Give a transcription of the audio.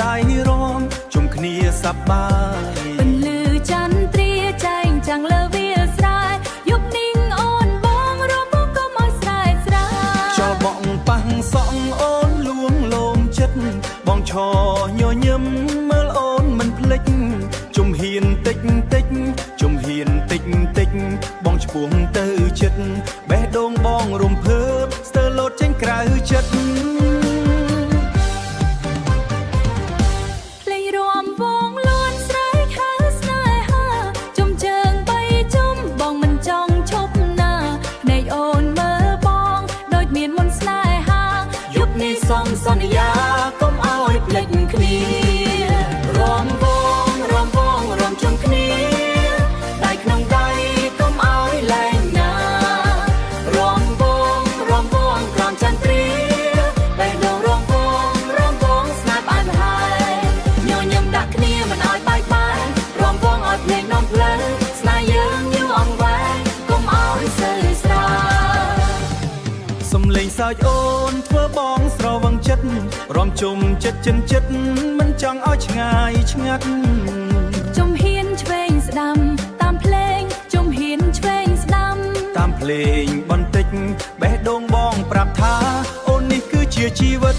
ដៃរំជុំគ្នាសប្បាយពលឺចន្ទ្រាចែងចាំងលើវាស្រែយប់នេះអូនបងរំពុកក៏មកស្រែស្រែចោលបងប៉ះសក់អូនលួងលោមចិត្តបងឈរញញឹមមើលអូនមិនភ្លេចជុំហ៊ានតិចតិចជុំហ៊ានតិចតិចបងឈ្មោះទៅចិត្តបេះដូងបងរំភើបស្ទើរលោតចេញក្រៅចិត្តសន្យាកុំឲ្យភ្លេចគ្នារំវងរំវងរំជុំគ្នាដៃក្នុងដៃកុំឲ្យលែងណារំវងរំវងក្រំចន្ទ្រាបេះដូងរំវងរំវងស្នេហ៍ផ្អែមល្ហែមញញឹមដាក់គ្នាមិនឲ្យបែកបាក់រំវងឲ្យភ្លេងនំភ្លើស្នេហ៍យើងយូរអង្វែងកុំឲ្យសើស្រាសំលេងសើចអូនធ្វើបងស្រវឹងចិត្តរំជុំចិត្តចិនចិត្តមិនចង់ឲ្យឆ្ងាយឆ្ងាត់ជុំហ៊ានឆ្វេងស្ដាំតាមភ្លេងជុំហ៊ានឆ្វេងស្ដាំតាមភ្លេងបន្តិចបេះដូងបងប្រាប់ថាអូននេះគឺជាជីវិត